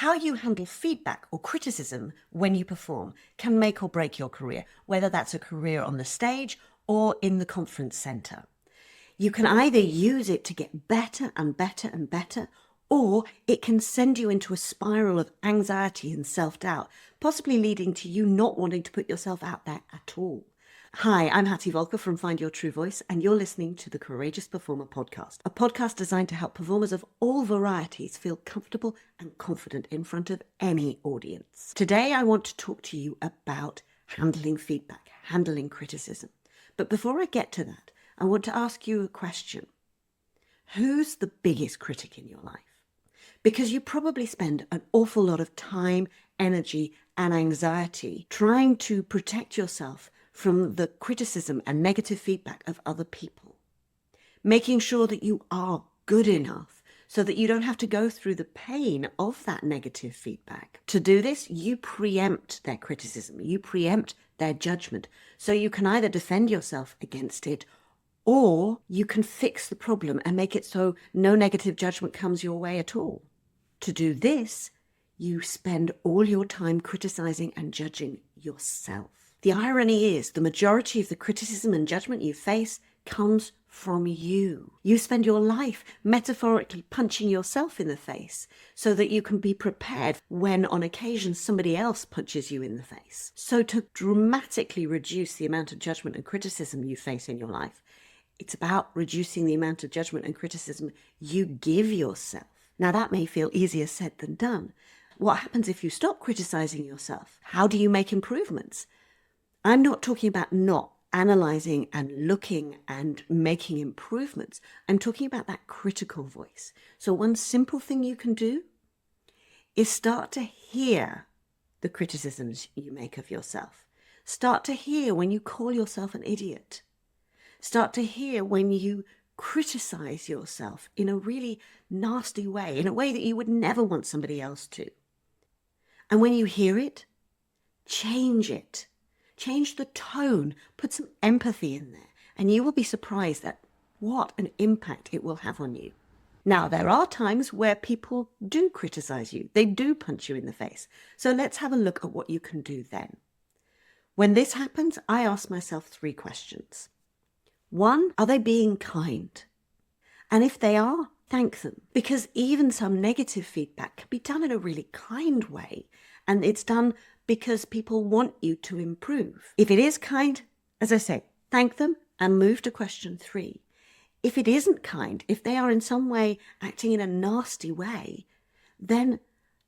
How you handle feedback or criticism when you perform can make or break your career, whether that's a career on the stage or in the conference centre. You can either use it to get better and better and better, or it can send you into a spiral of anxiety and self-doubt, possibly leading to you not wanting to put yourself out there at all. Hi, I'm Hattie Volker from Find Your True Voice, and you're listening to the Courageous Performer podcast, a podcast designed to help performers of all varieties feel comfortable and confident in front of any audience. Today, I want to talk to you about handling feedback, handling criticism. But before I get to that, I want to ask you a question. Who's the biggest critic in your life? Because you probably spend an awful lot of time, energy, and anxiety trying to protect yourself from the criticism and negative feedback of other people, making sure that you are good enough so that you don't have to go through the pain of that negative feedback. To do this, you preempt their criticism, you preempt their judgment, so you can either defend yourself against it or you can fix the problem and make it so no negative judgment comes your way at all. To do this, you spend all your time criticizing and judging yourself. The irony is the majority of the criticism and judgment you face comes from you. You spend your life metaphorically punching yourself in the face so that you can be prepared when on occasion somebody else punches you in the face. So to dramatically reduce the amount of judgment and criticism you face in your life, it's about reducing the amount of judgment and criticism you give yourself. Now that may feel easier said than done. What happens if you stop criticizing yourself? How do you make improvements? I'm not talking about not analyzing and looking and making improvements. I'm talking about that critical voice. So one simple thing you can do is start to hear the criticisms you make of yourself. Start to hear when you call yourself an idiot. Start to hear when you criticize yourself in a really nasty way, in a way that you would never want somebody else to. And when you hear it, change it. Change the tone, put some empathy in there, and you will be surprised at what an impact it will have on you. Now, there are times where people do criticize you. They do punch you in the face. So let's have a look at what you can do then. When this happens, I ask myself 3 questions. 1, are they being kind? And if they are, thank them. Because even some negative feedback can be done in a really kind way, and it's done because people want you to improve. If it is kind, as I say, thank them and move to question 3. If it isn't kind, if they are in some way acting in a nasty way, then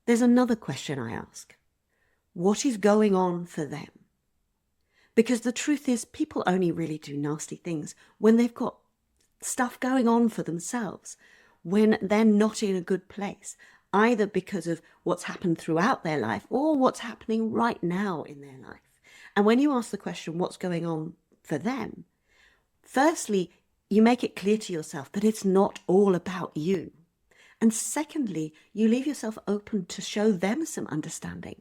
there's another question I ask. What is going on for them? Because the truth is, people only really do nasty things when they've got stuff going on for themselves, when they're not in a good place, either because of what's happened throughout their life or what's happening right now in their life. And when you ask the question, what's going on for them, firstly, you make it clear to yourself that it's not all about you. And secondly, you leave yourself open to show them some understanding.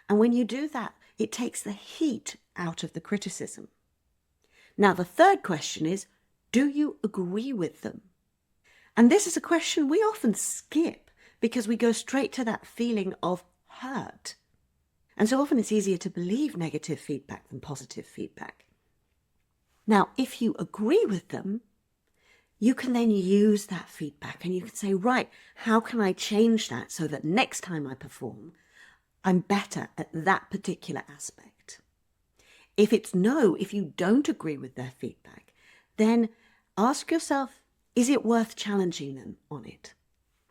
And when you do that, it takes the heat out of the criticism. Now, the third question is, do you agree with them? And this is a question we often skip because we go straight to that feeling of hurt. And so often it's easier to believe negative feedback than positive feedback. Now, if you agree with them, you can then use that feedback and you can say, right, how can I change that so that next time I perform, I'm better at that particular aspect? If it's no, if you don't agree with their feedback, then ask yourself, is it worth challenging them on it?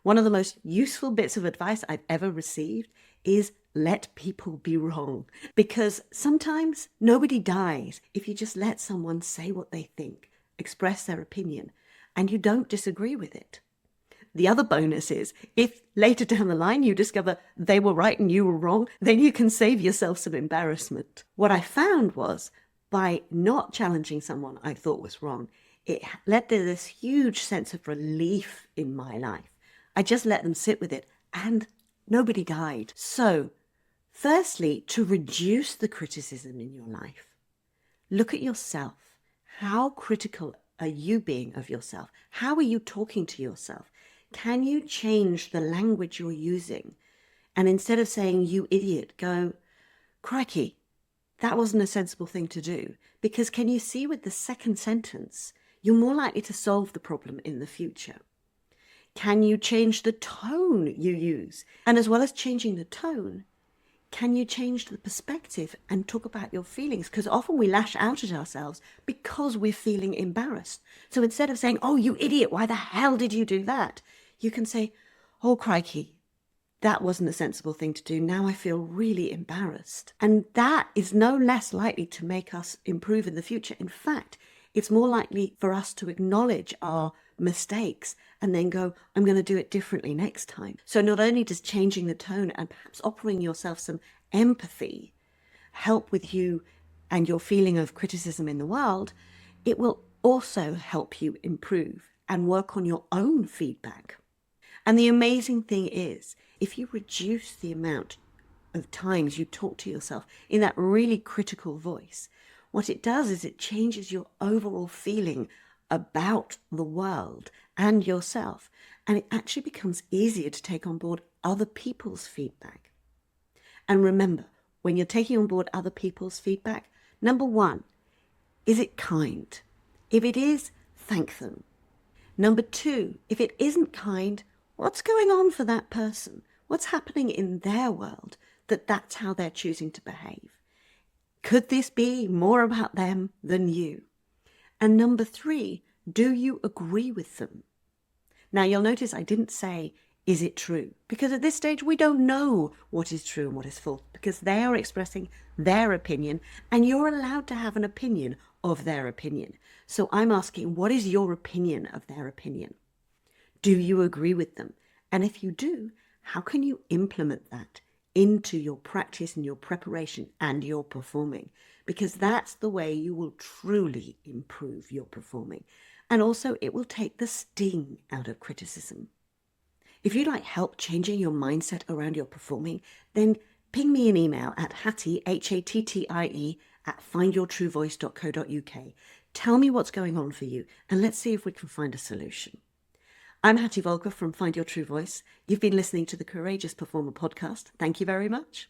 One of the most useful bits of advice I've ever received is let people be wrong. Because sometimes nobody dies if you just let someone say what they think, express their opinion, and you don't disagree with it. The other bonus is, if later down the line you discover they were right and you were wrong, then you can save yourself some embarrassment. What I found was, by not challenging someone I thought was wrong, it led to this huge sense of relief in my life. I just let them sit with it and nobody died. So, firstly, to reduce the criticism in your life, look at yourself. How critical are you being of yourself? How are you talking to yourself? Can you change the language you're using And instead of saying, you idiot, go, crikey, that wasn't a sensible thing to do. Because can you see with the second sentence, you're more likely to solve the problem in the future. Can you change the tone you use? And as well as changing the tone, can you change the perspective and talk about your feelings? Because often we lash out at ourselves because we're feeling embarrassed. So instead of saying, oh, you idiot, why the hell did you do that? You can say, oh, crikey, that wasn't a sensible thing to do. Now I feel really embarrassed. And that is no less likely to make us improve in the future. In fact, it's more likely for us to acknowledge our mistakes and then go, I'm going to do it differently next time. So not only does changing the tone and perhaps offering yourself some empathy help with you and your feeling of criticism in the world, it will also help you improve and work on your own feedback. And the amazing thing is, if you reduce the amount of times you talk to yourself in that really critical voice, what it does is it changes your overall feeling about the world and yourself. And it actually becomes easier to take on board other people's feedback. And remember, when you're taking on board other people's feedback, number one, is it kind? If it is, thank them. Number two, if it isn't kind, what's going on for that person? What's happening in their world that's how they're choosing to behave? Could this be more about them than you? And number three, do you agree with them? Now, you'll notice I didn't say, is it true? Because at this stage, we don't know what is true and what is false, because they are expressing their opinion, and you're allowed to have an opinion of their opinion. So I'm asking, what is your opinion of their opinion? Do you agree with them? And if you do, how can you implement that into your practice and your preparation and your performing? Because that's the way you will truly improve your performing. And also it will take the sting out of criticism. If you'd like help changing your mindset around your performing, then ping me an email at Hattie, Hattie, at findyourtruevoice.co.uk. Tell me what's going on for you, and let's see if we can find a solution. I'm Hattie Volker from Find Your True Voice. You've been listening to the Courageous Performer podcast. Thank you very much.